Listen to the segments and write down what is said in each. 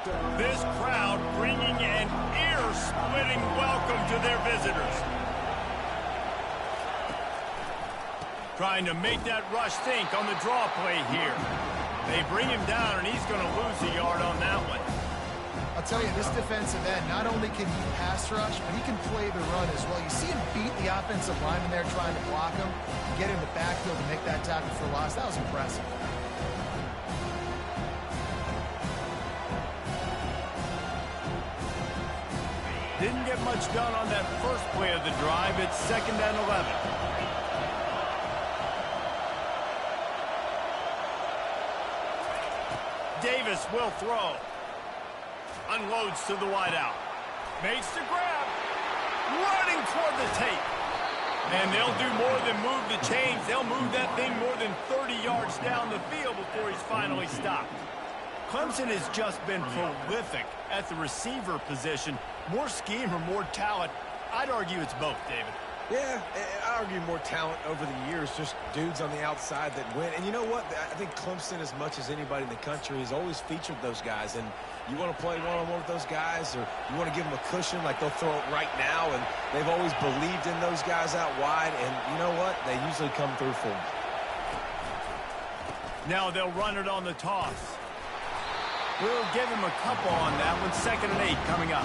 This crowd bringing an ear-splitting welcome to their visitors. Trying to make that rush think on the draw play here. They bring him down, and he's going to lose a yard on that one. I'll tell you, this defensive end, not only can he pass rush, but he can play the run as well. You see him beat the offensive lineman there trying to block him, get in the backfield and make that tackle for loss. That was impressive. Didn't get much done on that first play of the drive. It's 2nd and 11. Davis will throw. Unloads to the wideout. Makes the grab. Running toward the tape. And they'll do more than move the chains. They'll move that thing more than 30 yards down the field before he's finally stopped. Clemson has just been prolific at the receiver position. More scheme or more talent? I'd argue it's both, David. Yeah, I argue more talent over the years, just dudes on the outside that win. And you know what? I think Clemson, as much as anybody in the country, has always featured those guys. And you want to play one-on-one with those guys, or you want to give them a cushion like they'll throw it right now. And they've always believed in those guys out wide. And you know what? They usually come through for them. Now they'll run it on the toss. We'll give him a couple on that one. 2nd and 8 coming up.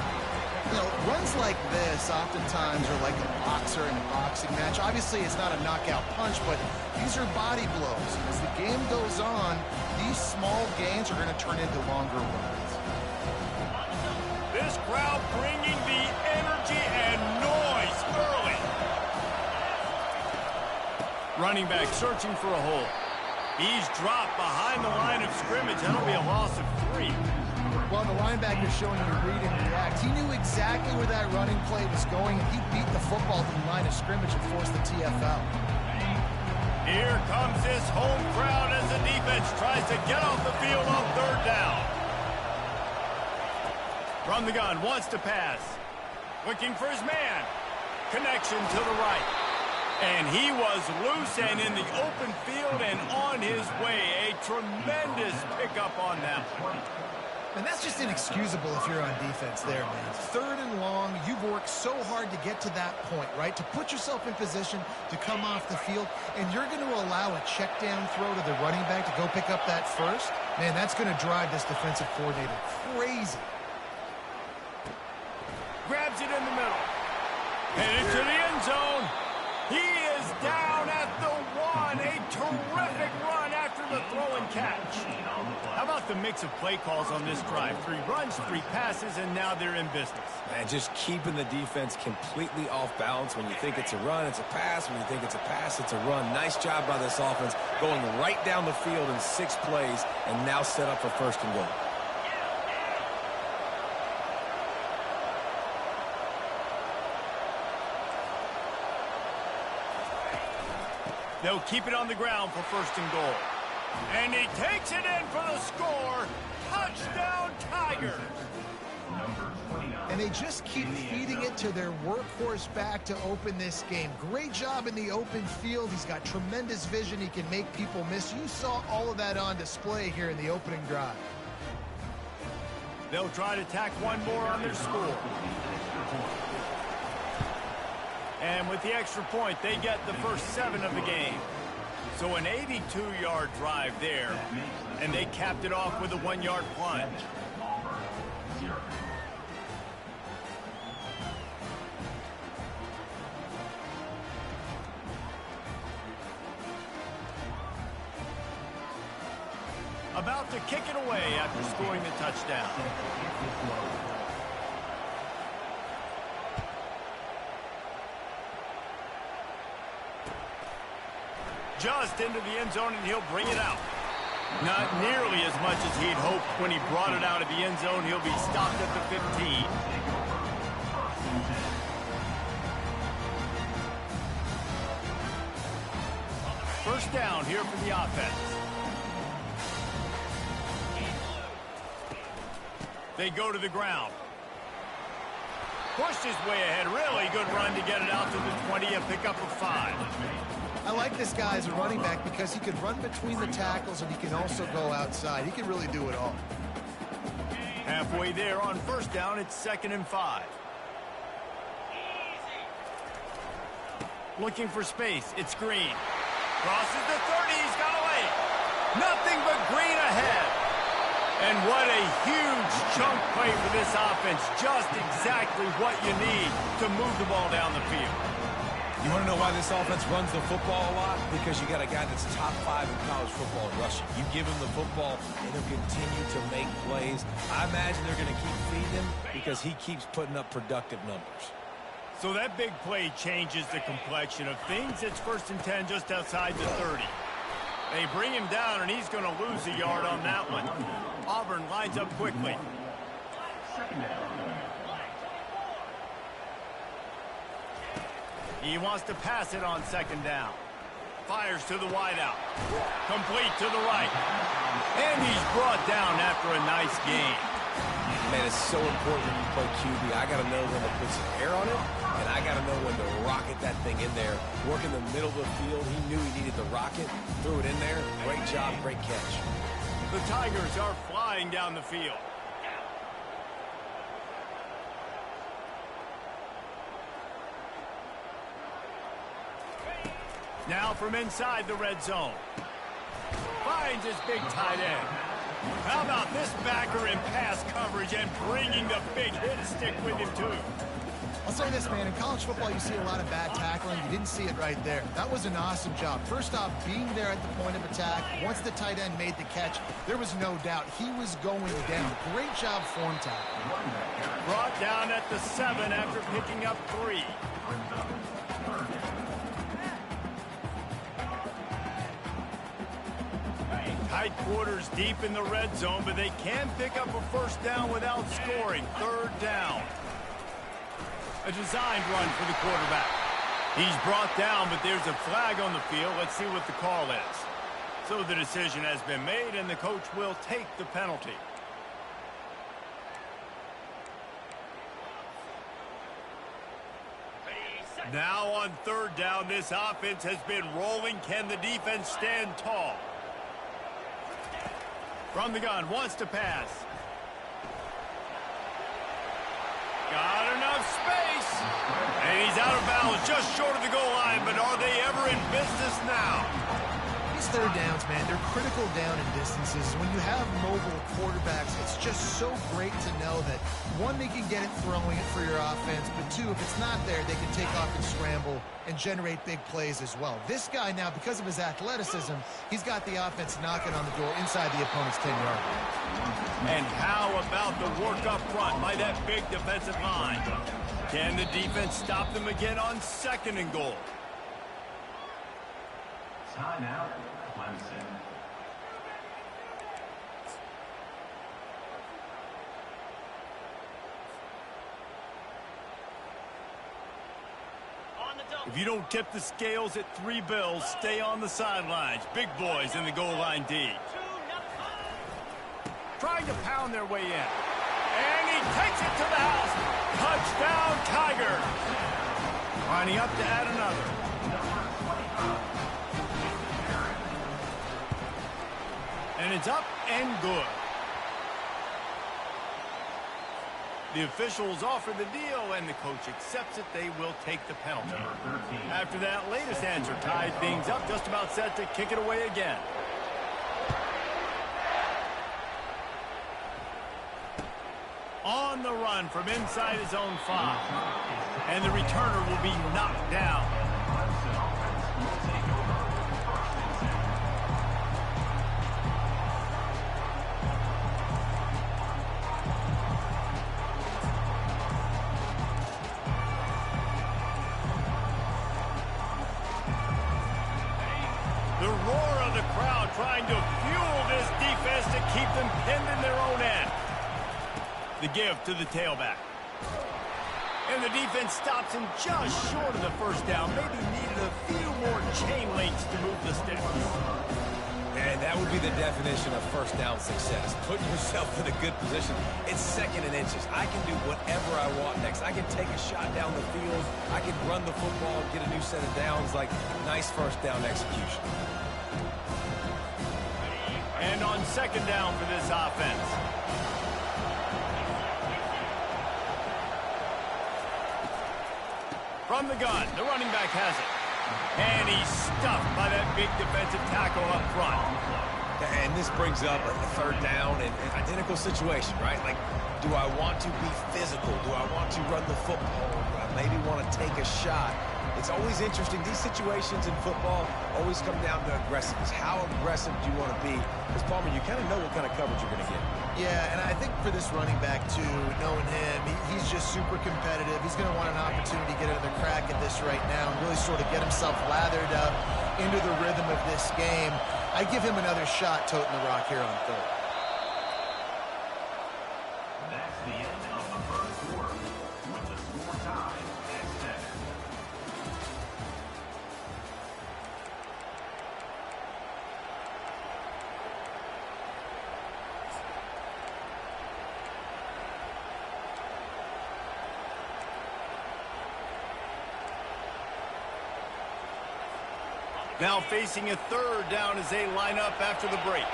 You know, runs like this oftentimes are like a boxer in a boxing match. Obviously, it's not a knockout punch, but these are body blows. As the game goes on, these small gains are going to turn into longer runs. This crowd bringing the energy and noise early. Running back searching for a hole. He's dropped behind the line of scrimmage. That'll be a loss of 3. Well, the linebacker's showing you read and react. He knew exactly where that running play was going, and he beat the football to the line of scrimmage and forced the TFL. Here comes this home crowd as the defense tries to get off the field on 3rd down. From the gun, wants to pass. Looking for his man. Connection to the right. And he was loose and in the open field and on his way. A tremendous pickup on that one. And that's just inexcusable if you're on defense there, man. 3rd and long, you've worked so hard to get to that point, right? To put yourself in position to come off the field, and you're going to allow a check down throw to the running back to go pick up that first? Man, that's going to drive this defensive coordinator crazy. Grabs it in the middle. Headed to the end zone. He is down at the 1. A terrific run after the throw and catch. How about the mix of play calls on this drive? 3 runs, 3 passes, and now they're in business. And just keeping the defense completely off balance. When you think it's a run, it's a pass. When you think it's a pass, it's a run. Nice job by this offense going right down the field in 6 plays and now set up for 1st and goal. They'll keep it on the ground for 1st and goal. And he takes it in for the score. Touchdown, Tigers. And they just keep feeding it to their workhorse back to open this game. Great job in the open field. He's got tremendous vision. He can make people miss. You saw all of that on display here in the opening drive. They'll try to tack one more on their score. And with the extra point, they get the first 7 of the game. So an 82-yard drive there, and they capped it off with a 1-yard plunge. About to kick it away after scoring the touchdown. Just into the end zone, and he'll bring it out. Not nearly as much as he'd hoped when he brought it out of the end zone. He'll be stopped at the 15. First down here for the offense. They go to the ground. Pushed his way ahead. Really good run to get it out to the 20, a pickup of 5. I like this guy as a running back because he can run between the tackles and he can also go outside. He can really do it all. Halfway there on first down, it's 2nd and 5. Looking for space, it's Green. Crosses the 30, he's got away. Nothing but Green ahead. And what a huge chunk play for this offense. Just exactly what you need to move the ball down the field. You want to know why this offense runs the football a lot? Because you got a guy that's top 5 in college football in rushing. You give him the football, and he'll continue to make plays. I imagine they're going to keep feeding him because he keeps putting up productive numbers. So that big play changes the complexion of things. It's 1st and 10 just outside the 30. They bring him down, and he's going to lose a yard on that one. Auburn lines up quickly. He wants to pass it on 2nd down. Fires to the wideout. Complete to the right. And he's brought down after a nice gain. Man, it's so important when you play QB. I got to know when to put some air on it, and I got to know when to rocket that thing in there. Work in the middle of the field. He knew he needed the rocket. Threw it in there. Great job, great catch. The Tigers are flying down the field. Now from inside the red zone. Finds his big tight end. How about this backer in pass coverage and bringing the big hit stick with him, too? I'll say this, man. In college football, you see a lot of bad tackling. You didn't see it right there. That was an awesome job. First off, being there at the point of attack. Once the tight end made the catch, there was no doubt he was going down. Great job form tackling. Brought down at the 7 after picking up 3. Tight quarters deep in the red zone, but they can pick up a first down without scoring. 3rd down. A designed run for the quarterback. He's brought down, but there's a flag on the field. Let's see what the call is. So the decision has been made, and the coach will take the penalty. Now on 3rd down, this offense has been rolling. Can the defense stand tall? From the gun, wants to pass. Got enough space. And he's out of bounds, just short of the goal line, but are they ever in business now? These 3rd downs, man, they're critical down in distances. When you have mobile quarterbacks, it's just so great to know that, one, they can get it throwing it for your offense, but 2, if it's not there, they can take off and scramble and generate big plays as well. This guy now, because of his athleticism, he's got the offense knocking on the door inside the opponent's 10-yard line. And how about the work up front by that big defensive line? Can the defense stop them again on 2nd and goal? Timeout, Clemson. If you don't tip the scales at 3 bills, stay on the sidelines. Big boys in the goal line D. Trying to pound their way in. And he takes it to the house. Touchdown, Tiger. Lining up to add another. And it's up and good. The officials offer the deal, and the coach accepts it. They will take the penalty. After that latest answer tied things up, just about set to kick it away again. On the run from inside his own 5. And the returner will be knocked down. The roar of the crowd trying to fuel this defense to keep them pinned in their own end. The give to the tailback. And the defense stops him just short of the first down. Maybe needed a few more chain links to move the sticks. And that would be the definition of first down success. Put yourself in a good position. It's 2nd and inches. I can do whatever I want next. I can take a shot down the field. I can run the football, get a new set of downs. Like, nice first down execution. And on 2nd down for this offense. From the gun, the running back has it. And he's stuffed by that big defensive tackle up front. And this brings up a third down and an identical situation, right? Like, do I want to be physical? Do I want to run the football? Do I maybe want to take a shot? It's always interesting. These situations in football always come down to aggressiveness. How aggressive do you want to be? Because, Palmer, you kind of know what kind of coverage you're going to get. Yeah, and I think for this running back, too, knowing him, he's just super competitive. He's going to want an opportunity to get another crack at this right now and really sort of get himself lathered up into the rhythm of this game. I give him another shot toting the rock here on third. That's the end of the first quarter with the score tied at 7. Now facing a third down as they line up after the break.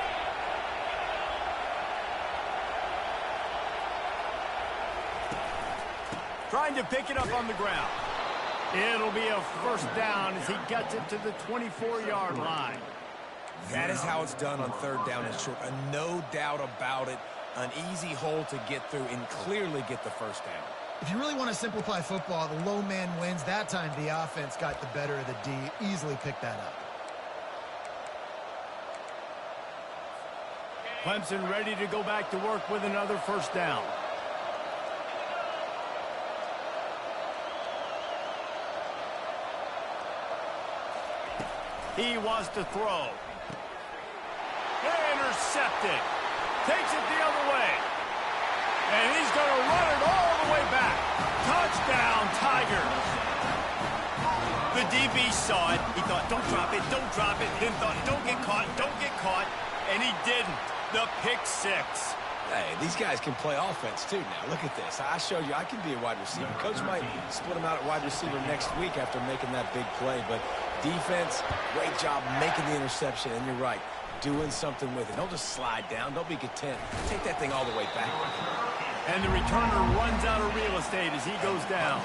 Trying to pick it up on the ground. It'll be a first down as he gets it to the 24-yard line. That is how it's done on third down and short. No doubt about it. An easy hole to get through and clearly get the first down. If you really want to simplify football, the low man wins. That time the offense got the better of the D. Easily picked that up. Clemson ready to go back to work with another first down. He wants to throw. Intercepted. Takes it the other way. And he's going to run it all the way back. Touchdown, Tigers. The DB saw it. He thought, don't drop it, don't drop it. Then thought, don't get caught, don't get caught. And he didn't. The pick six. Hey, these guys can play offense, too, now. Look at this. I showed you I can be a wide receiver. Coach might split him out at wide receiver next week after making that big play. But defense, great job making the interception. And you're right, doing something with it. Don't just slide down. Don't be content. Take that thing all the way back. And the returner runs out of real estate as he goes down.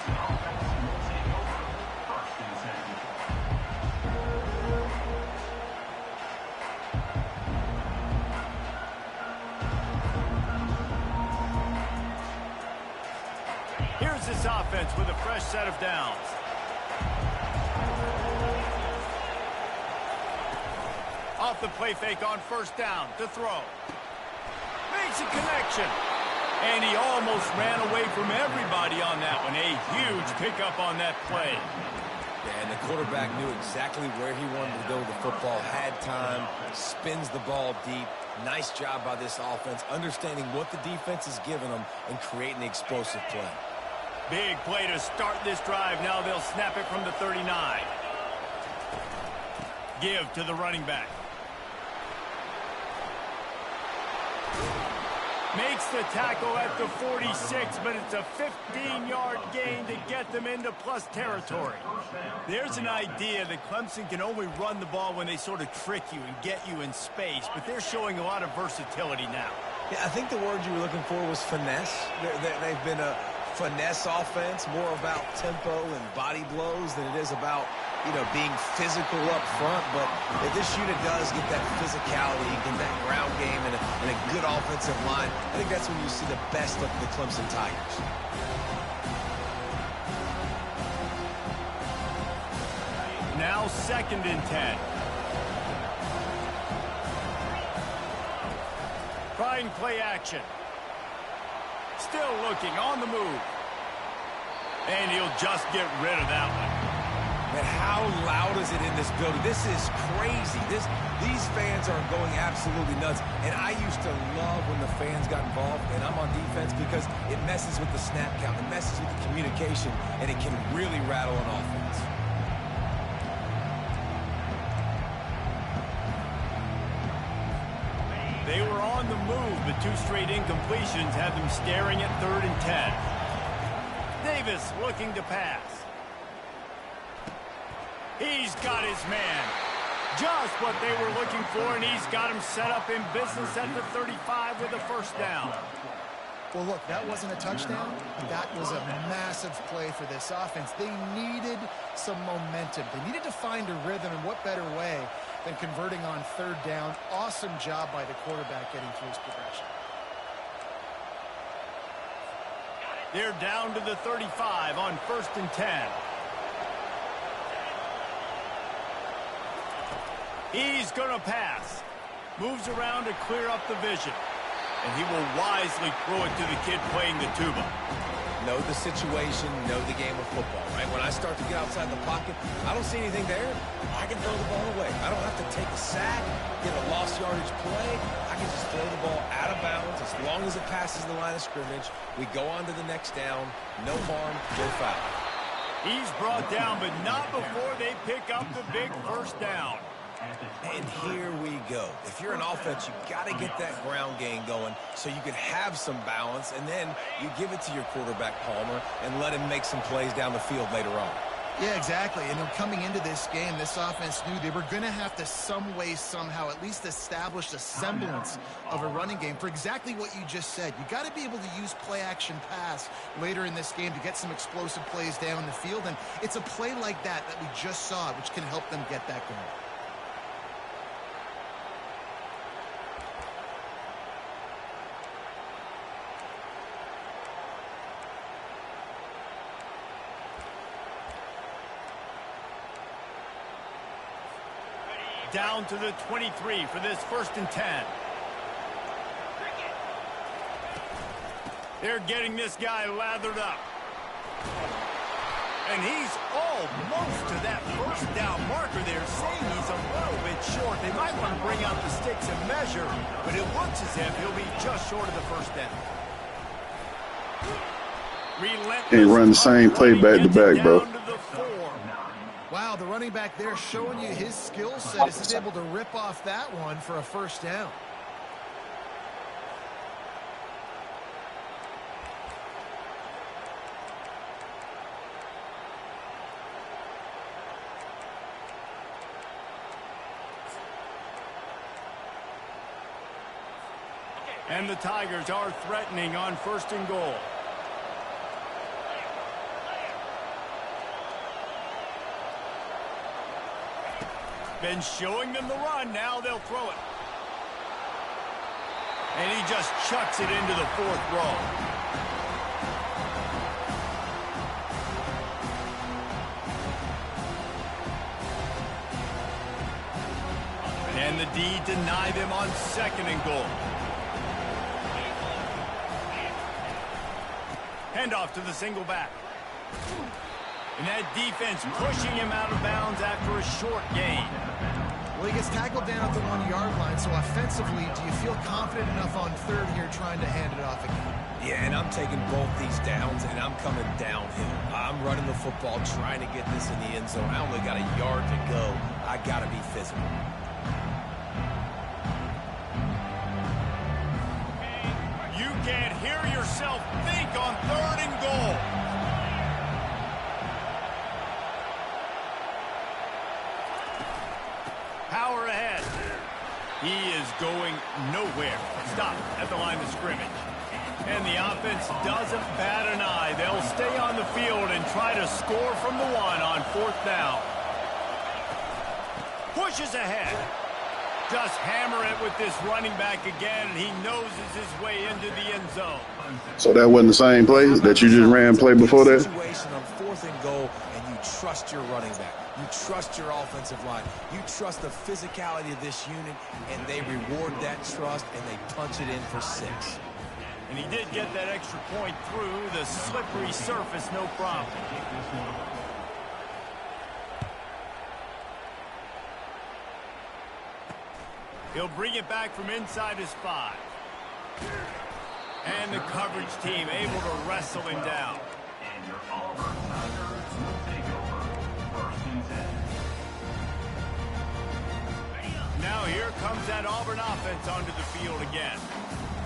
Here's this offense with a fresh set of downs. Off the play fake on first down to throw. Makes a connection. And he almost ran away from everybody on that one. A huge pickup on that play. Yeah, and the quarterback knew exactly where he wanted to go with the football, had time, spins the ball deep. Nice job by this offense, understanding what the defense is giving them and creating the explosive play. Big play to start this drive. Now they'll snap it from the 39. Give to the running back. Makes the tackle at the 46, but it's a 15-yard gain to get them into plus territory. There's an idea that Clemson can only run the ball when they sort of trick you and get you in space, but they're showing a lot of versatility now. Yeah, I think the word you were looking for was finesse. They've been a finesse offense, more about tempo and body blows than it is about, being physical up front. But if this unit does get that physicality, get that ground game and a good offensive line, I think that's when you see the best of the Clemson Tigers. Now 2nd and 10. Trying play action. Still looking on the move. And he'll just get rid of that one. Man, how loud is it in this building? This is crazy. These fans are going absolutely nuts. And I used to love when the fans got involved, and I'm on defense, because it messes with the snap count, it messes with the communication, and it can really rattle an offense. They were on the move, but 2 straight incompletions had them staring at 3rd and 10. Davis looking to pass. He's got his man. Just what they were looking for, and he's got him set up in business at the 35 with a first down. Well, look, that wasn't a touchdown. That was a massive play for this offense. They needed some momentum. They needed to find a rhythm, and what better way than converting on third down. Awesome job by the quarterback getting through his progression. They're down to the 35 on 1st and 10. He's going to pass. Moves around to clear up the vision. And he will wisely throw it to the kid playing the tuba. Know the situation, know the game of football, right? When I start to get outside the pocket, I don't see anything there, I can throw the ball away. I don't have to take a sack, get a lost yardage play. I can just throw the ball out of bounds. As long as it passes the line of scrimmage, we go on to the next down. No harm, no foul. He's brought down, but not before they pick up the big first down. And here we go. If you're an offense, you've got to get that ground game going so you can have some balance, and then you give it to your quarterback, Palmer, and let him make some plays down the field later on. Yeah, exactly. And coming into this game, this offense knew they were going to have to some way, somehow, at least establish a semblance of a running game for exactly what you just said. You got to be able to use play-action pass later in this game to get some explosive plays down the field, and it's a play like that we just saw, which can help them get that going. Down to the 23 for this 1st and 10. They're getting this guy lathered up. And he's almost to that first down marker there, saying he's a little bit short. They might want to bring out the sticks and measure, but it looks as if he'll be just short of the first down. Can't run the same play back to back, bro. Wow, the running back there showing you his skill set as he's able to rip off that one for a first down. And the Tigers are threatening on 1st and goal. Been showing them the run. Now they'll throw it. And he just chucks it into the 4th row. And the D deny them on 2nd and goal. Handoff to the single back. And that defense pushing him out of bounds after a short gain. Well, he gets tackled down at the 1-yard line, so offensively, do you feel confident enough on 3rd here trying to hand it off again? Yeah, and I'm taking both these downs, and I'm coming downhill. I'm running the football, trying to get this in the end zone. I only got a yard to go. I got to be physical. You can't hear yourself think on 3rd and goal. Power ahead. He is going nowhere. Stop at the line of scrimmage. And the offense doesn't bat an eye. They'll stay on the field and try to score from the 1 on 4th down. Pushes ahead. Just hammer it with this running back again, and he noses his way into the end zone. So that wasn't the same play that you just ran play before that? Situation on 4th and goal, and you trust your running back. You trust your offensive line. You trust the physicality of this unit, and they reward that trust, and they punch it in for 6. And he did get that extra point through the slippery surface, no problem. He'll bring it back from inside his 5. And the coverage team able to wrestle him down. And your Auburn Tigers will take over 1st and 10. Now here comes that Auburn offense onto the field again.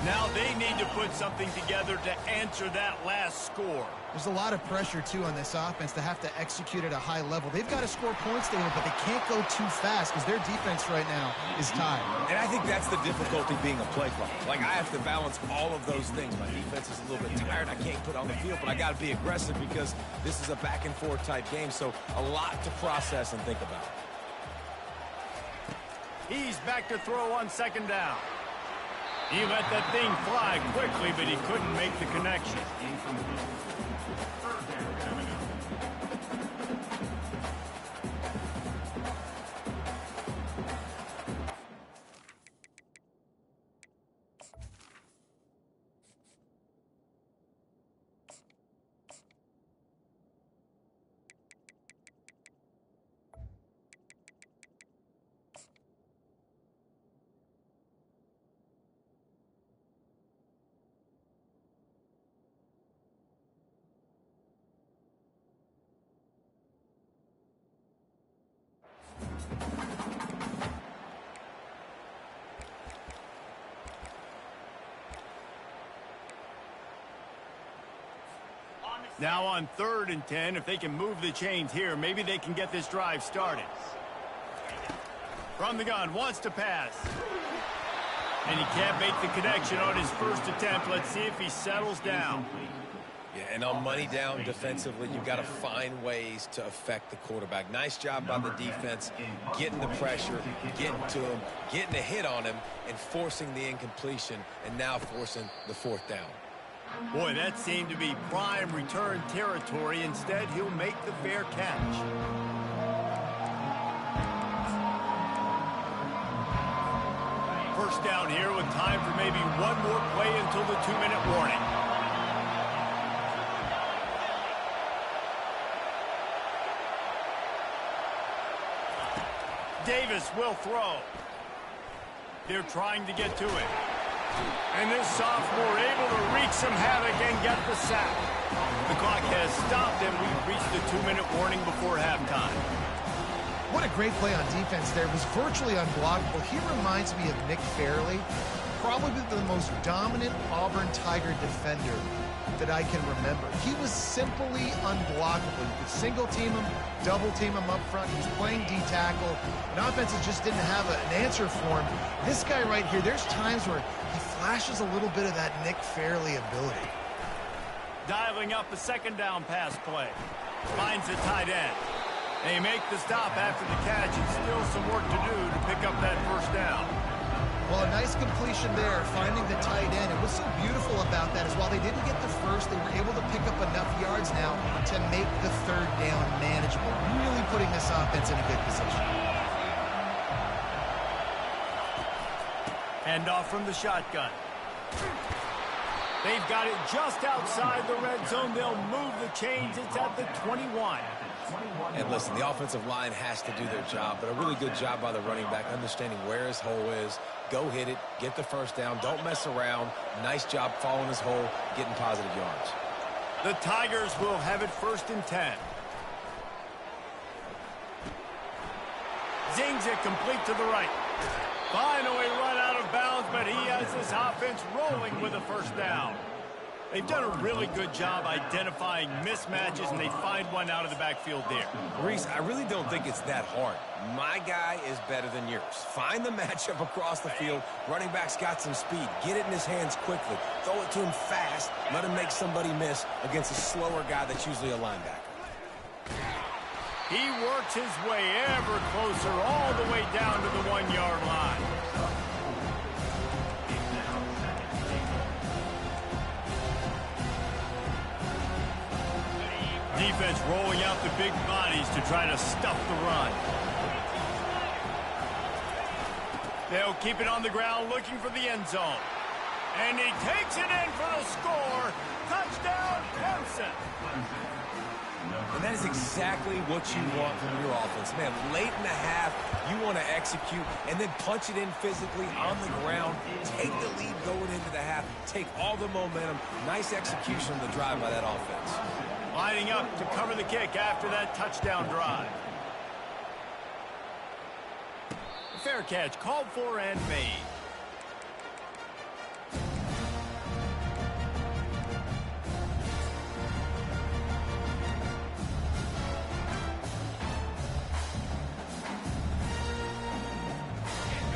Now they need to put something together to answer that last score. There's a lot of pressure, too, on this offense to have to execute at a high level. They've got to score points, David, but they can't go too fast because their defense right now is tied. And I think that's the difficulty being a play caller. Like, I have to balance all of those things. My defense is a little bit tired. I can't put on the field, but I got to be aggressive because this is a back-and-forth type game, so a lot to process and think about. He's back to throw on second down. He let that thing fly quickly, but he couldn't make the connection. Now on 3rd and 10, if they can move the chains here, maybe they can get this drive started. From the gun, wants to pass. And he can't make the connection on his first attempt. Let's see if he settles down. Yeah, and on money down defensively, you've got to find ways to affect the quarterback. Nice job by the defense, getting the pressure, getting to him, getting a hit on him, and forcing the incompletion, and now forcing the 4th down. Boy, that seemed to be prime return territory. Instead, he'll make the fair catch. First down here with time for maybe one more play until the 2-minute warning. Davis will throw. They're trying to get to it. And this sophomore able to wreak some havoc and get the sack. The clock has stopped, and we've reached the 2-minute warning before halftime. What a great play on defense there. It was virtually unblockable. He reminds me of Nick Fairley, probably the most dominant Auburn Tiger defender that I can remember. He was simply unblockable. You could single-team him, double-team him up front. He was playing D-tackle, and offenses just didn't have an answer for him. This guy right here, there's times where he flashes a little bit of that Nick Fairley ability. Dialing up a second down pass play. Finds the tight end. They make the stop after the catch, and still some work to do to pick up that first down. Well, a nice completion there, finding the tight end. And what's so beautiful about that is while they didn't get the first, they were able to pick up enough yards now to make the 3rd down manageable, really putting this offense in a good position. Hand off from the shotgun. They've got it just outside the red zone. They'll move the chains. It's at the 21. And listen, the offensive line has to do their job, but a really good job by the running back, understanding where his hole is. Go hit it, get the first down, don't mess around. Nice job following his hole, getting positive yards. The Tigers will have it 1st and 10. Zings it complete to the right. Finally run out of bounds, but he has his offense rolling with a first down. They've done a really good job identifying mismatches, and they find one out of the backfield there. Reese, I really don't think it's that hard. My guy is better than yours. Find the matchup across the field. Running back's got some speed. Get it in his hands quickly. Throw it to him fast. Let him make somebody miss against a slower guy that's usually a linebacker. He works his way ever closer all the way down to the 1-yard line. Defense rolling out the big bodies to try to stuff the run. They'll keep it on the ground looking for the end zone. And he takes it in for the score. Touchdown, Clemson. And that is exactly what you want from your offense. Man, late in the half, you want to execute and then punch it in physically on the ground. Take the lead going into the half. Take all the momentum. Nice execution of the drive by that offense. Lining up to cover the kick after that touchdown drive. fair catch called for and made.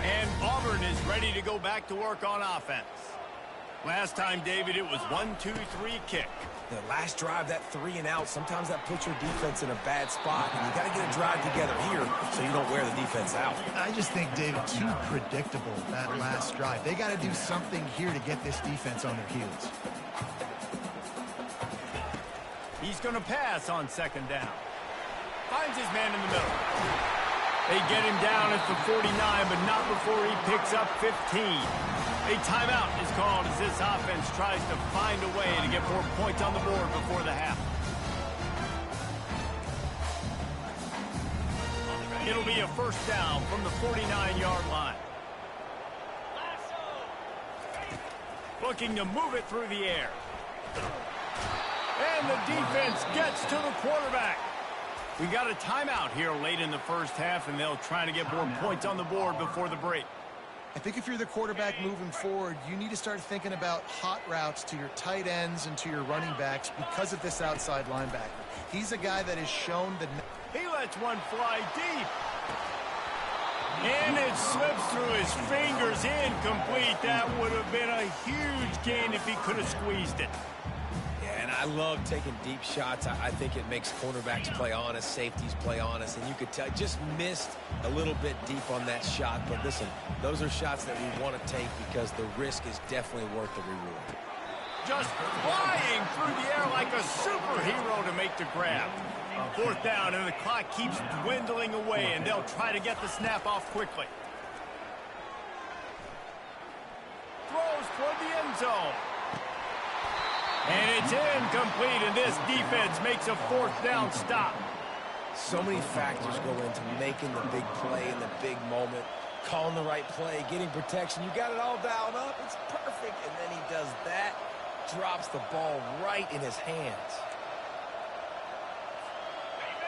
And Auburn is ready to go back to work on offense. Last time, David, it was 1-2-3 kick. The last drive, that 3 and out, sometimes that puts your defense in a bad spot. And you got to get a drive together here so you don't wear the defense out. I just think, David, too predictable, that last drive. They got to do something here to get this defense on their heels. He's going to pass on second down. Finds his man in the middle. They get him down at the 49, but not before he picks up 15. A timeout is called as this offense tries to find a way to get more points on the board before the half. It'll be a first down from the 49-yard line. Looking to move it through the air. And the defense gets to the quarterback. We got a timeout here late in the first half, and they'll try to get more points on the board before the break. I think if you're the quarterback moving forward, you need to start thinking about hot routes to your tight ends and to your running backs because of this outside linebacker. He's a guy that has shown that... He lets one fly deep. And it slips through his fingers, incomplete. That would have been a huge gain if he could have squeezed it. And I love taking deep shots. I think it makes cornerbacks play honest, safeties play honest, and you could tell just missed a little bit deep on that shot. But listen, those are shots that we want to take because the risk is definitely worth the reward. Just flying through the air like a superhero to make the grab. Fourth down, and the clock keeps dwindling away, and they'll try to get the snap off quickly. Throws toward the end zone. And it's incomplete, and this defense makes a fourth down stop. So many factors go into making the big play in the big moment, calling the right play, getting protection. You got it all dialed up. It's perfect. And then he does that, drops the ball right in his hands.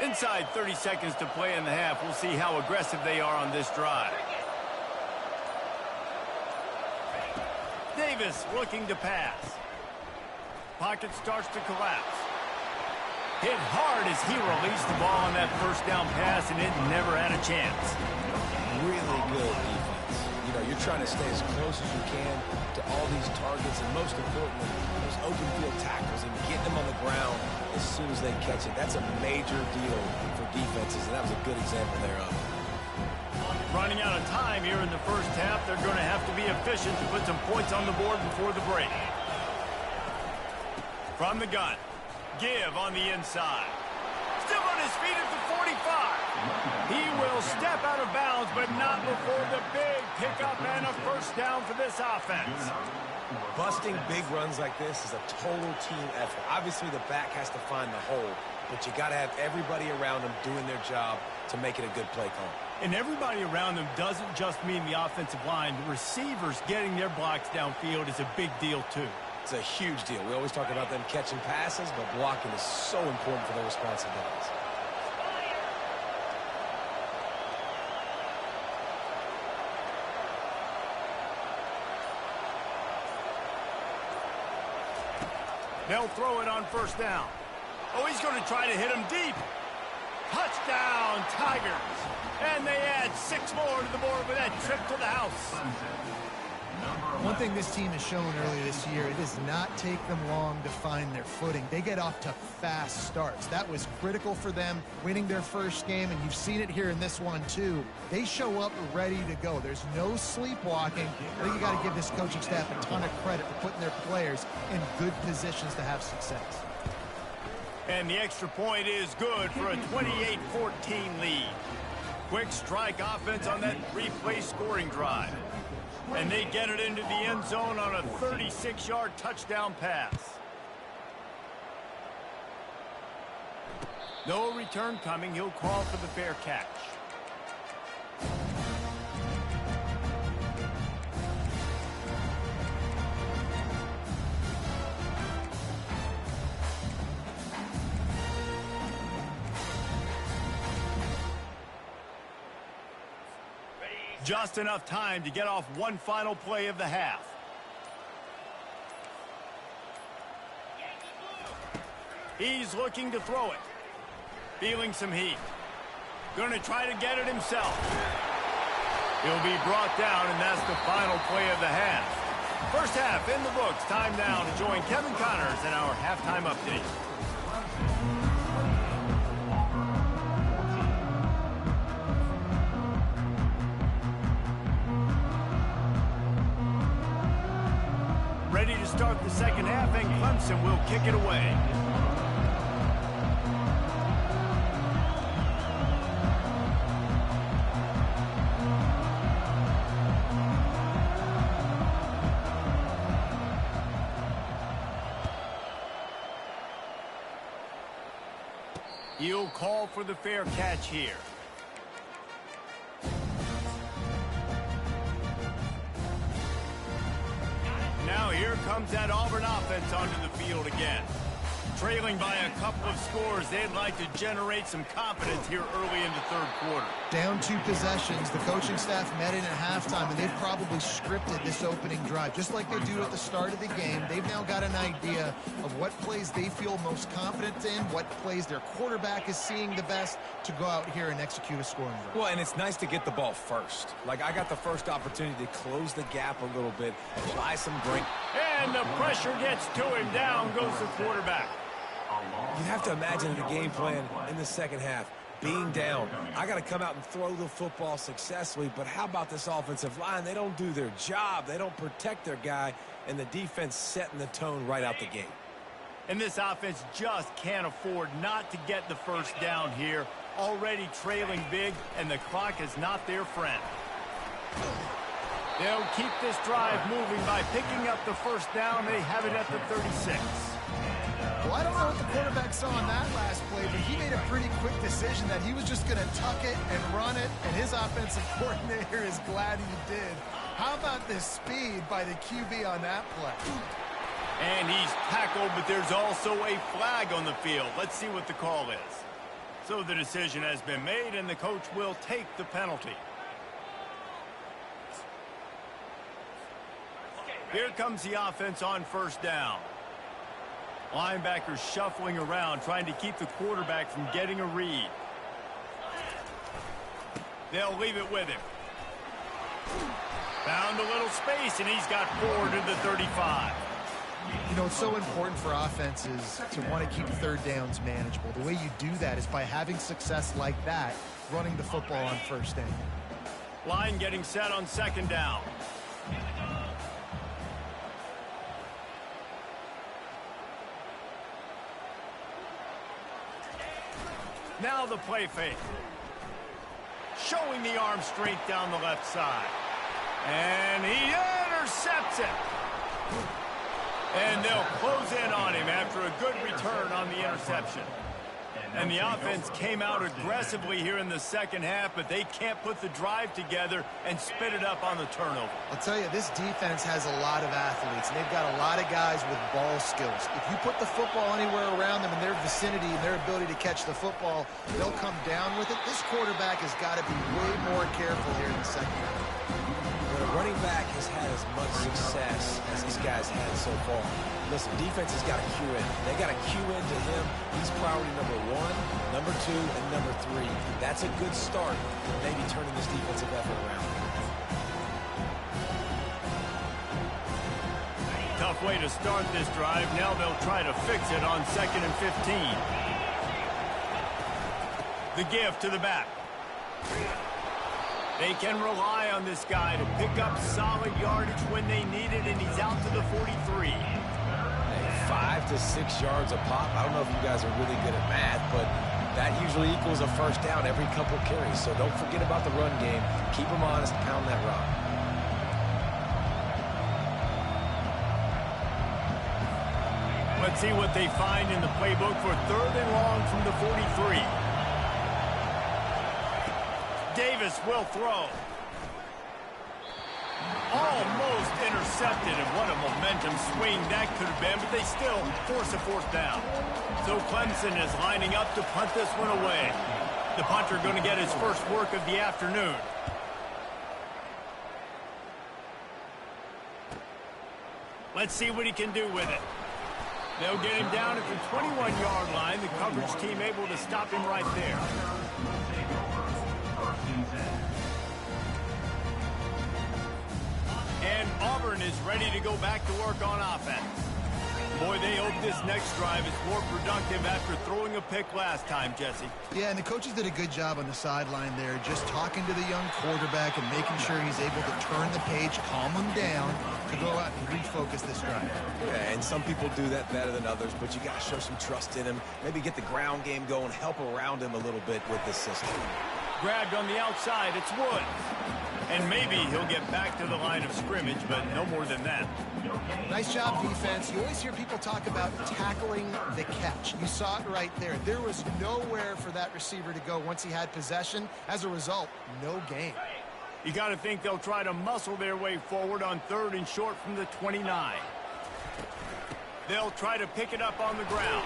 Inside 30 seconds to play in the half. We'll see how aggressive they are on this drive. Davis looking to pass. Pocket starts to collapse. Hit hard as he released the ball on that first down pass, and it never had a chance. Really good defense. You know, you're trying to stay as close as you can to all these targets, and most importantly, those open field tackles and getting them on the ground as soon as they catch it. That's a major deal for defenses, and that was a good example thereof. Running out of time here in the first half, they're going to have to be efficient to put some points on the board before the break. From the gun, Give on the inside. Still on his feet at the 45. He will step out of bounds, but not before the big pickup and a first down for this offense. Busting big runs like this is a total team effort. Obviously, the back has to find the hole, but you got to have everybody around them doing their job to make it a good play call. And everybody around them doesn't just mean the offensive line. The receivers getting their blocks downfield is a big deal, too. It's a huge deal. We always talk about them catching passes, but blocking is so important for their responsibilities. They'll throw it on first down. Oh, he's going to try to hit him deep. Touchdown, Tigers. And they add 6 more to the board with that trip to the house. One thing this team has shown earlier this year, it does not take them long to find their footing. They get off to fast starts. That was critical for them winning their first game, and you've seen it here in this one too. They show up ready to go. There's no sleepwalking. I think you got to give this coaching staff a ton of credit for putting their players in good positions to have success. And the extra point is good for a 28-14 lead. Quick strike offense on that replay scoring drive. And they get it into the end zone on a 36-yard touchdown pass. No return coming. He'll call for the fair catch. Just enough time to get off one final play of the half. He's looking to throw it. Feeling some heat. Going to try to get it himself. He'll be brought down, and that's the final play of the half. First half in the books. Time now to join Kevin Connors in our halftime update. Ready to start the second half, and Clemson will kick it away. He'll call for the fair catch here. Now here comes that Auburn offense onto the field again. Trailing by a couple of scores, they'd like to generate some confidence here early in the third quarter. Down 2 possessions, the coaching staff met in at halftime, and they've probably scripted this opening drive. Just like they do at the start of the game, they've now got an idea of what plays they feel most confident in, what plays their quarterback is seeing the best to go out here and execute a scoring drive. Well, and it's nice to get the ball first. Like, I got the first opportunity to close the gap a little bit, apply some brink. And the pressure gets to him. Down goes the quarterback. You have to imagine the game plan in the second half. Being down, I got to come out and throw the football successfully, but how about this offensive line? They don't do their job. They don't protect their guy, and the defense setting the tone right out the gate. And this offense just can't afford not to get the first down here. Already trailing big, and the clock is not their friend. They'll keep this drive moving by picking up the first down. They have it at the 36. Well, I don't know what the quarterback saw on that last play, but he made a pretty quick decision that he was just going to tuck it and run it, and his offensive coordinator is glad he did. How about the speed by the QB on that play? And he's tackled, but there's also a flag on the field. Let's see what the call is. So the decision has been made, and the coach will take the penalty. Here comes the offense on first down. Linebackers shuffling around, trying to keep the quarterback from getting a read. They'll leave it with him. Found a little space, and he's got 4 to the 35. You know, it's so important for offenses to want to keep third downs manageable. The way you do that is by having success like that, running the football on first down. Line getting set on second down. Now the play fake. Showing the arm strength down the left side. And he intercepts it. And they'll close in on him after a good return on the interception. And the offense came out aggressively here in the second half, but they can't put the drive together and spit it up on the turnover. I'll tell you, this defense has a lot of athletes, and they've got a lot of guys with ball skills. If you put the football anywhere around them in their vicinity and their ability to catch the football, they'll come down with it. This quarterback has got to be way more careful here in the second half. When a running back has had as much success as these guys had so far, listen, defense has got to cue in. They got to cue into him. He's priority number 1, number 2, and number 3. That's a good start for maybe turning this defensive effort around. Tough way to start this drive. Now they'll try to fix it on 2nd and 15. The give to the back. They can rely on this guy to pick up solid yardage when they need it, and he's out to the 43. 5 to 6 yards a pop. I don't know if you guys are really good at math, but that usually equals a first down every couple carries. So don't forget about the run game. Keep them honest, pound that rock. Let's see what they find in the playbook for 3rd and long from the 43. Davis will throw. Almost intercepted, and what a momentum swing that could have been, but they still force a 4th down. So Clemson is lining up to punt this one away. The punter going to get his first work of the afternoon. Let's see what he can do with it. They'll get him down at the 21-yard line. The coverage team able to stop him right there. And Auburn is ready to go back to work on offense. Boy, they hope this next drive is more productive after throwing a pick last time, Jesse. Yeah, and the coaches did a good job on the sideline there, just talking to the young quarterback and making sure he's able to turn the page, calm him down, to go out and refocus this drive. Yeah, and some people do that better than others, but you got to show some trust in him. Maybe get the ground game going, help around him a little bit with this system. Grabbed on the outside, it's Woods. And maybe he'll get back to the line of scrimmage, but no more than that. Nice job, defense. You always hear people talk about tackling the catch. You saw it right there. There was nowhere for that receiver to go once he had possession. As a result, no gain. You got to think they'll try to muscle their way forward on 3rd and short from the 29. They'll try to pick it up on the ground.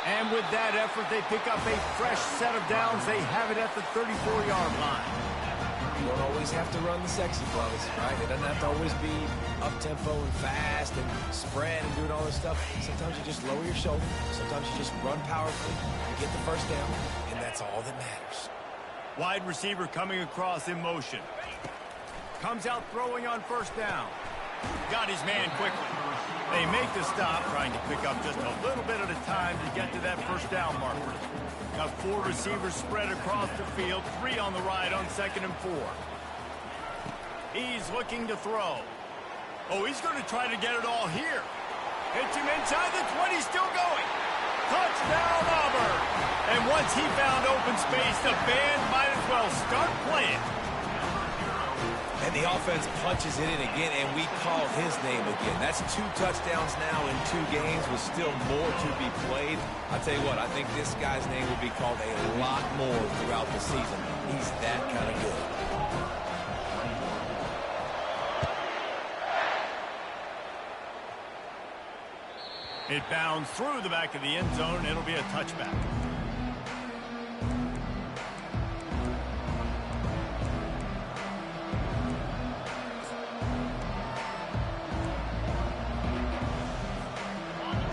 And with that effort, they pick up a fresh set of downs. They have it at the 34-yard line. You don't always have to run the sexy plays, right? It doesn't have to always be up-tempo and fast and spread and doing all this stuff. Sometimes you just lower your shoulder. Sometimes you just run powerfully. You get the first down, and that's all that matters. Wide receiver coming across in motion. Comes out throwing on 1st down. Got his man quickly. They make the stop, trying to pick up just a little bit at a time to get to that 1st down marker. Got 4 receivers spread across the field, 3 on the right on 2nd and 4. He's looking to throw. Oh, he's going to try to get it all here. Hits him inside the 20, still going. Touchdown, Auburn. And once he found open space, the band might as well start playing. And the offense punches it in again, and we call his name again. That's 2 touchdowns now in 2 games with still more to be played. I'll tell you what, I think this guy's name will be called a lot more throughout the season. He's that kind of good. It bounds through the back of the end zone. It'll be a touchback.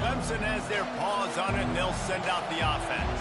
Clemson has their paws on it, and they'll send out the offense.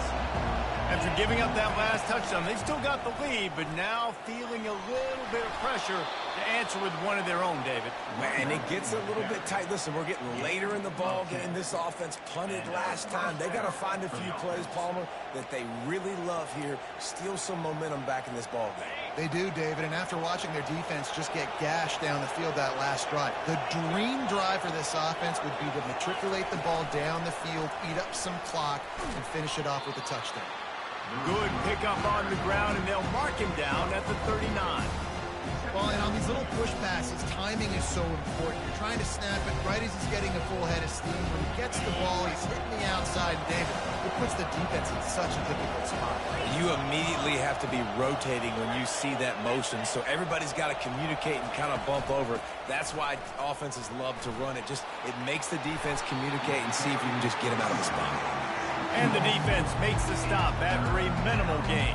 After giving up that last touchdown, they've still got the lead, but now feeling a little bit of pressure to answer with one of their own, David. Man, it gets a little bit tight. Listen, we're getting later in the ball game. This offense punted last time. They got to find a few plays, Palmer, that they really love here. Steal some momentum back in this ball game. They do, David, and after watching their defense just get gashed down the field that last drive, the dream drive for this offense would be to matriculate the ball down the field, eat up some clock, and finish it off with a touchdown. Good pickup on the ground, and they'll mark him down at the 39. Well, and on these little push passes, timing is so important. You're trying to snap it right as he's getting a full head of steam. When he gets the ball, he's hitting the outside, David. It puts the defense in such a difficult spot. You immediately have to be rotating when you see that motion, so everybody's got to communicate and kind of bump over. That's why offenses love to run it. It makes the defense communicate and see if you can just get him out of the spot. And the defense makes the stop after a minimal gain.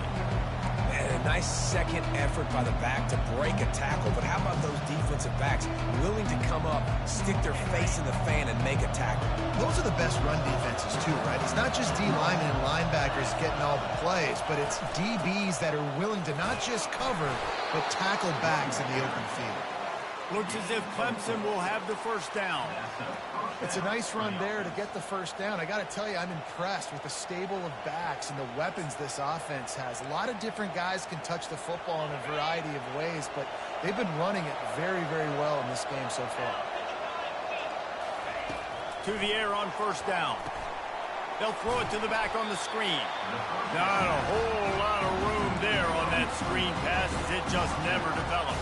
And a nice second effort by the back to break a tackle. But how about those defensive backs willing to come up, stick their face in the fan, and make a tackle? Those are the best run defenses, too, right? It's not just D linemen and linebackers getting all the plays, but it's DBs that are willing to not just cover, but tackle backs in the open field. Looks as if Clemson will have the 1st down. It's a nice run there to get the 1st down. I got to tell you, I'm impressed with the stable of backs and the weapons this offense has. A lot of different guys can touch the football in a variety of ways, but they've been running it very, very well in this game so far. To the air on 1st down. They'll throw it to the back on the screen. Not a whole lot of room there on that screen pass as it just never developed.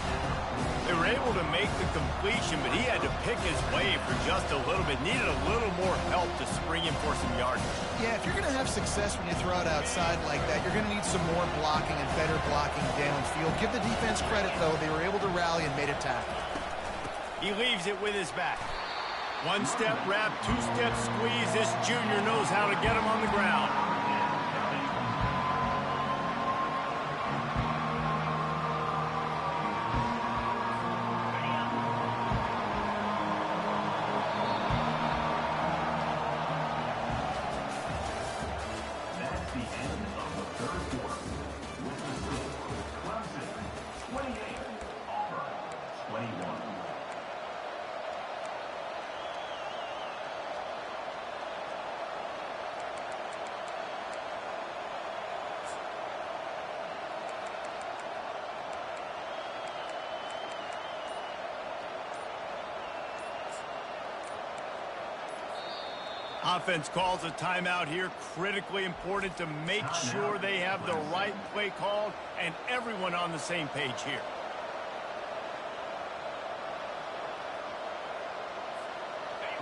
They were able to make the completion, but he had to pick his way for just a little bit. Needed a little more help to spring him for some yardage. Yeah, if you're going to have success when you throw it outside like that, you're going to need some more blocking and better blocking downfield. Give the defense credit, though. They were able to rally and made a tackle. He leaves it with his back. 1-step wrap, 2-step squeeze. This junior knows how to get him on the ground. Offense calls a timeout here. Critically important to make sure they have the right play called and everyone on the same page here.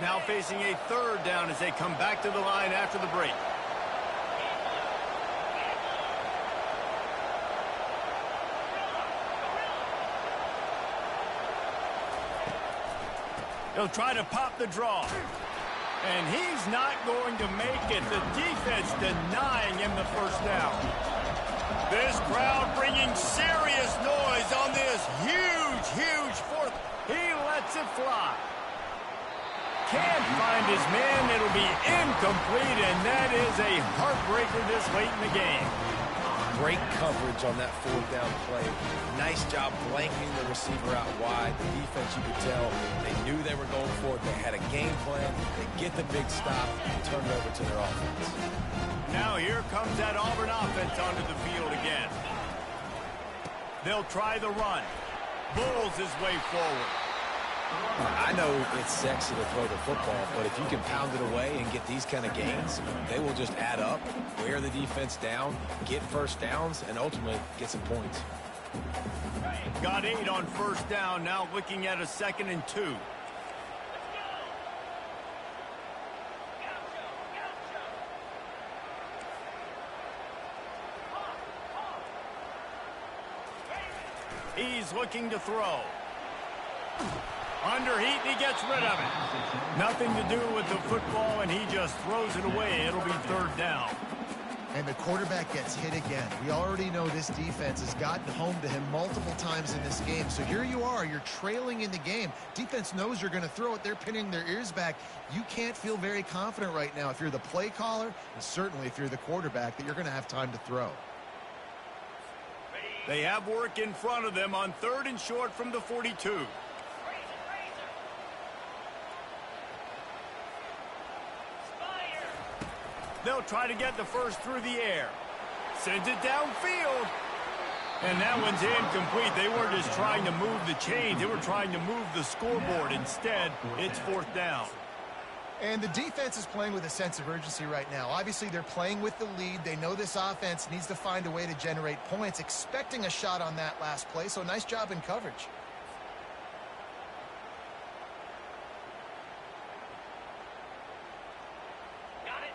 Now facing a third down as they come back to the line after the break. He'll try to pop the draw. And he's not going to make it. The defense denying him the first down. This crowd bringing serious noise on this huge fourth. He lets it fly. Can't find his man. It'll be incomplete, and that is a heartbreaker this late in the game. Great coverage on that fourth down play. Nice job blanketing the receiver out wide. The defense, you could tell, they knew they were going for it. They had a game plan. They get the big stop and turn it over to their offense. Now here comes that Auburn offense onto the field again. They'll try the run. Bulls his way forward. I know it's sexy to throw the football, but if you can pound it away and get these kind of gains, they will just add up, wear the defense down, get first downs, and ultimately get some points. Got 8 on first down, now looking at a 2nd and 2. He's looking to throw. Under heat, and he gets rid of it. Nothing to do with the football, and he just throws it away. It'll be 3rd down. And the quarterback gets hit again. We already know this defense has gotten home to him multiple times in this game. So here you are, you're trailing in the game. Defense knows you're going to throw it. They're pinning their ears back. You can't feel very confident right now if you're the play caller, and certainly if you're the quarterback, that you're going to have time to throw. They have work in front of them on 3rd and short from the 42. They'll try to get the first through the air. Sends it downfield. And that one's incomplete. They weren't just trying to move the chains. They were trying to move the scoreboard. Instead, it's 4th down. And the defense is playing with a sense of urgency right now. Obviously, they're playing with the lead. They know this offense needs to find a way to generate points, expecting a shot on that last play. So nice job in coverage.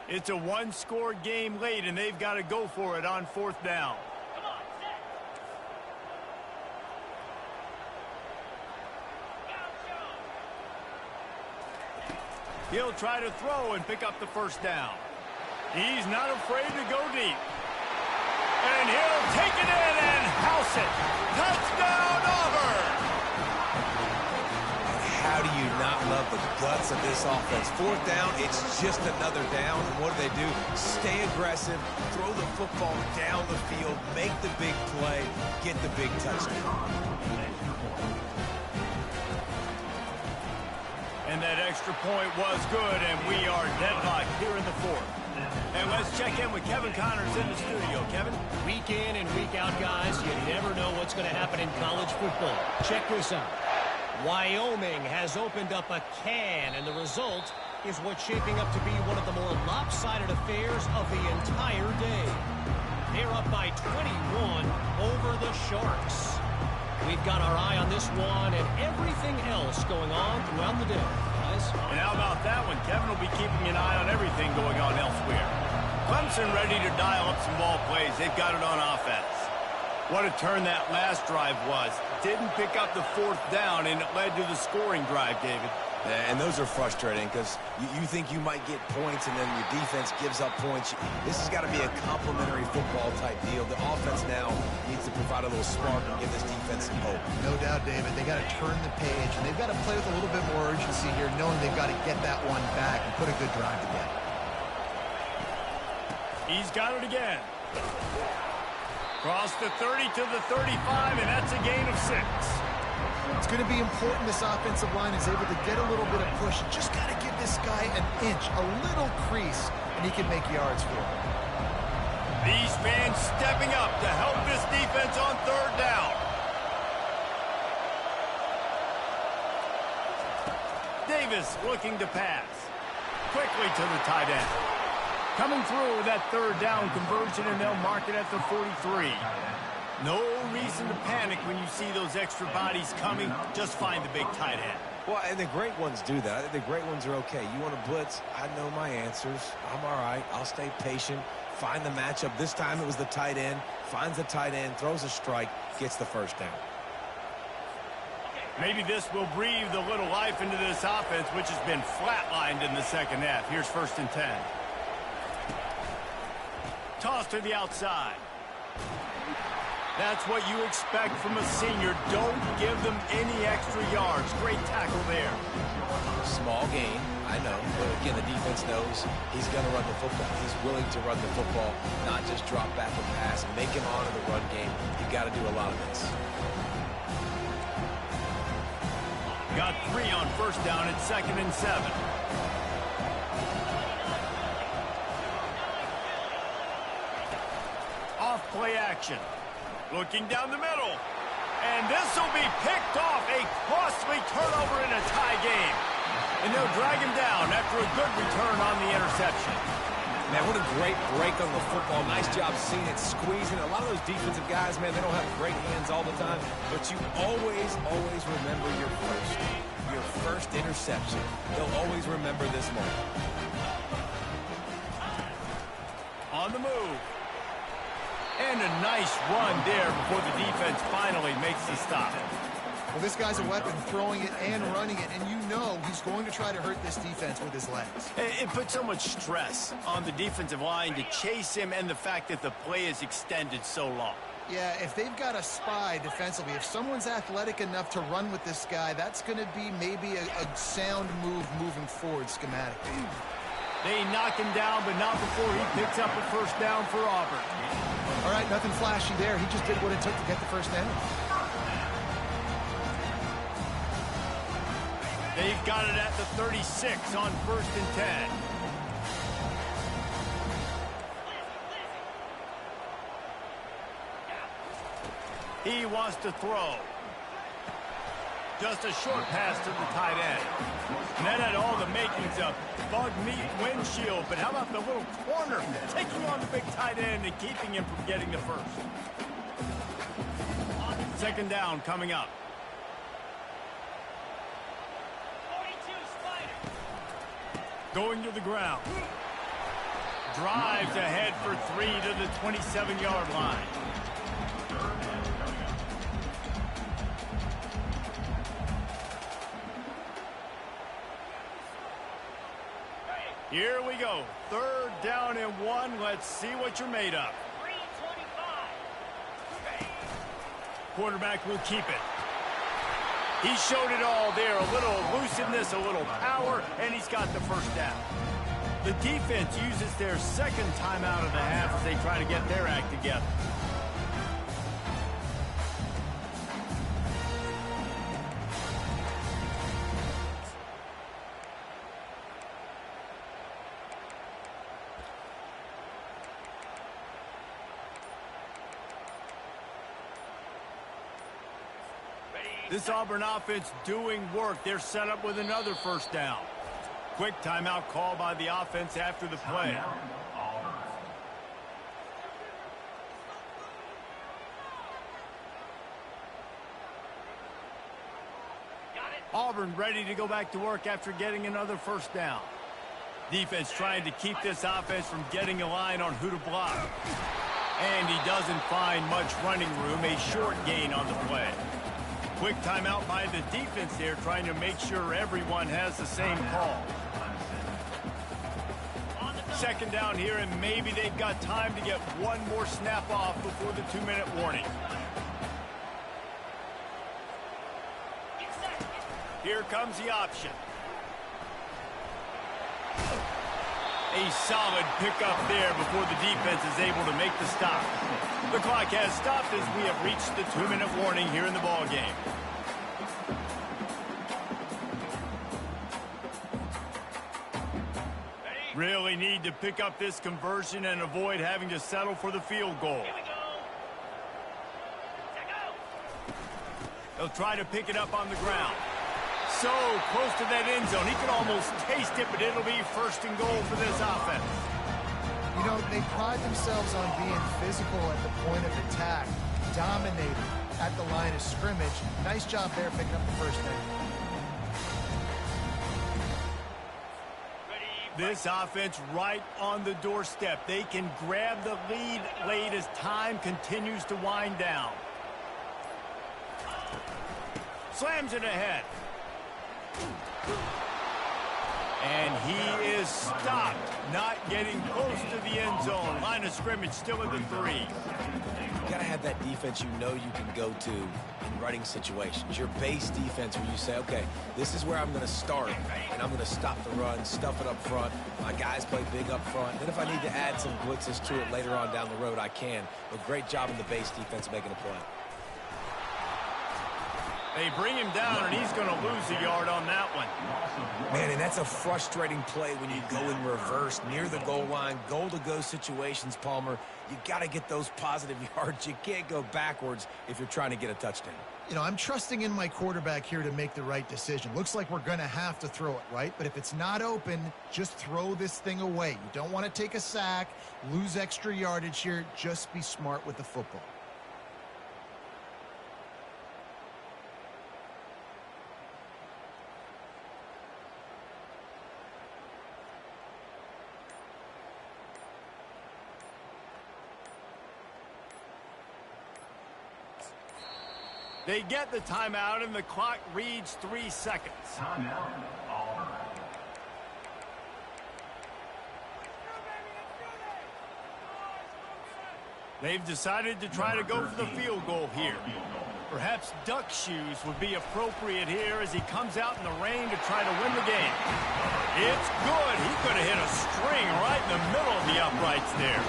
It's a one-score game late, and they've got to go for it on 4th down. He'll try to throw and pick up the first down. He's not afraid to go deep. And he'll take it in and house it. Touchdown, Auburn! How do you not love the guts of this offense? 4th down, it's just another down. And what do? Stay aggressive, throw the football down the field, make the big play, get the big touchdown. And that extra point was good, and we are deadlocked here in the 4th. And let's check in with Kevin Connors in the studio. Kevin? Week in and week out, guys, you never know what's going to happen in college football. Check this out. Wyoming has opened up a can, and the result is what's shaping up to be one of the more lopsided affairs of the entire day. They're up by 21 over the Sharks. We've got our eye on this one and everything else going on throughout the day, guys. And how about that one? Kevin will be keeping an eye on everything going on elsewhere. Clemson ready to dial up some ball plays. They've got it on offense. What a turn that last drive was. Didn't pick up the 4th down, and it led to the scoring drive, David. And those are frustrating because you think you might get points and then your defense gives up points. This has got to be a complementary football type deal. The offense now needs to provide a little spark and give this defense some hope. No doubt, David. They got to turn the page, and they've got to play with a little bit more urgency here, knowing they've got to get that one back and put a good drive together. He's got it again. Cross the 30 to the 35, and that's a gain of 6. It's going to be important this offensive line is able to get a little bit of push. Just got to give this guy an inch, a little crease, and he can make yards for him. These fans stepping up to help this defense on 3rd down. Davis looking to pass. quickly to the tight end. Coming through with that third down conversion, and they'll mark it at the 43. No reason to panic when you see those extra bodies coming. Just find the big tight end. Well, and the great ones do that. I think the great ones are okay. You want to blitz? I know my answers. I'm all right. I'll stay patient. Find the matchup. This time it was the tight end. Finds the tight end, throws a strike, gets the first down. Maybe this will breathe a little life into this offense, which has been flatlined in the second half. Here's 1st and 10. Toss to the outside. That's what you expect from a senior. Don't give them any extra yards. Great tackle there. Small gain, I know. But again, the defense knows he's going to run the football. He's willing to run the football, not just drop back and pass, make him honor the run game. You got to do a lot of this. Got 3 on 1st down at 2nd and 7. Off play action. Looking down the middle. And this will be picked off. A costly turnover in a tie game. And they'll drag him down after a good return on the interception. Man, what a great break on the football. Nice job seeing it, squeezing. A lot of those defensive guys, man, they don't have great hands all the time. But you always remember your first interception. They'll always remember this moment. On the move. And a nice run there before the defense finally makes the stop. Well, this guy's a weapon, throwing it and running it, and you know he's going to try to hurt this defense with his legs. It puts so much stress on the defensive line to chase him, and the fact that the play is extended so long. Yeah, if they've got a spy defensively, if someone's athletic enough to run with this guy, that's going to be maybe a sound move moving forward schematically. They knock him down, but not before he picks up a 1st down for Auburn. All right, nothing flashy there. He just did what it took to get the 1st down. They've got it at the 36 on 1st and 10. He wants to throw. Just a short pass to the tight end. And that had all the makings of bug meat windshield. But how about the little corner taking on the big tight end and keeping him from getting the first? 2nd down coming up. Going to the ground. Drives ahead for 3 to the 27-yard line. Here we go. 3rd down and 1. Let's see what you're made of. Quarterback will keep it. He showed it all there. A little elusiveness, a little power, and he's got the 1st down. The defense uses their 2nd timeout of the half as they try to get their act together. This Auburn offense doing work. They're set up with another 1st down. Quick timeout call by the offense after the play. Auburn ready to go back to work after getting another 1st down. Defense trying to keep this offense from getting a line on who to block. And he doesn't find much running room. A short gain on the play. Quick timeout by the defense there, trying to make sure everyone has the same call. 2nd down here, and maybe they've got time to get one more snap off before the 2-minute warning. Here comes the option. A solid pickup there before the defense is able to make the stop. The clock has stopped as we have reached the 2-minute warning here in the ballgame. Really need to pick up this conversion and avoid having to settle for the field goal. They'll try to pick it up on the ground. So close to that end zone. He can almost taste it, but it'll be first and goal for this offense. You know, they pride themselves on being physical at the point of attack, dominating at the line of scrimmage. Nice job there picking up the first down. This offense right on the doorstep. They can grab the lead late as time continues to wind down. Slams it ahead. And he is stopped, not getting close to the end zone. Line of scrimmage still at the 3. You got to have that defense you know you can go to in running situations. Your base defense where you say, okay, this is where I'm going to start, and I'm going to stop the run, stuff it up front. My guys play big up front. Then if I need to add some blitzes to it later on down the road, I can. But great job in the base defense making a play. They bring him down, and he's going to lose a yard on that one. Man, and that's a frustrating play when you go in reverse near the goal line, goal-to-go situations, Palmer. You got to get those positive yards. You can't go backwards if you're trying to get a touchdown. You know, I'm trusting in my quarterback here to make the right decision. Looks like we're going to have to throw it, right? But if it's not open, just throw this thing away. You don't want to take a sack, lose extra yardage here. Just be smart with the football. They get the timeout, and the clock reads 3 seconds. Timeout, Auburn. They've decided to try to go for the field goal here. Perhaps duck shoes would be appropriate here as he comes out in the rain to try to win the game. It's good. He could have hit a string right in the middle of the uprights there.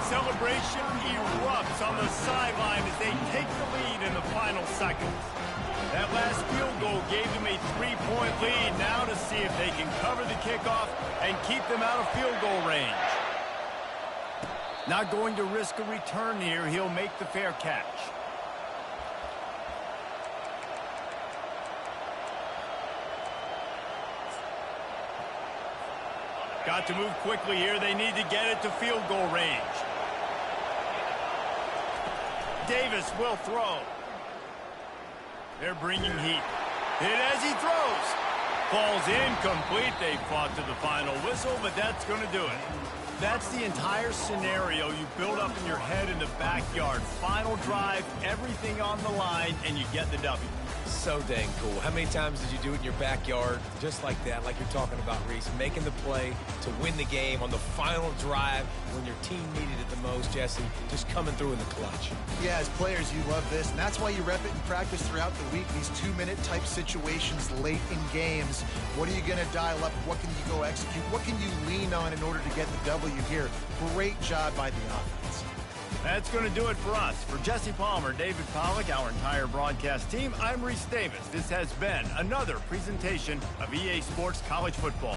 Celebration erupts on the sideline as they take the lead in the final seconds. That last field goal gave them a 3-point lead. Now to see if they can cover the kickoff and keep them out of field goal range. Not going to risk a return here. He'll make the fair catch. Got to move quickly here. They need to get it to field goal range. Davis will throw. They're bringing heat. Hit as he throws. Falls incomplete. They fought to the final whistle, but that's going to do it. That's the entire scenario you build up in your head in the backyard. Final drive, everything on the line, and you get the W. So dang cool. How many times did you do it in your backyard just like that, like you're talking about, Reese? Making the play to win the game on the final drive when your team needed it the most, Jesse. Just coming through in the clutch. Yeah, as players, you love this, and that's why you rep it in practice throughout the week. These 2-minute type situations late in games. What are you going to dial up? What can you go execute? What can you lean on in order to get the W here? Great job by the offense. That's going to do it for us. For Jesse Palmer, David Pollack, our entire broadcast team, I'm Reese Davis. This has been another presentation of EA Sports College Football.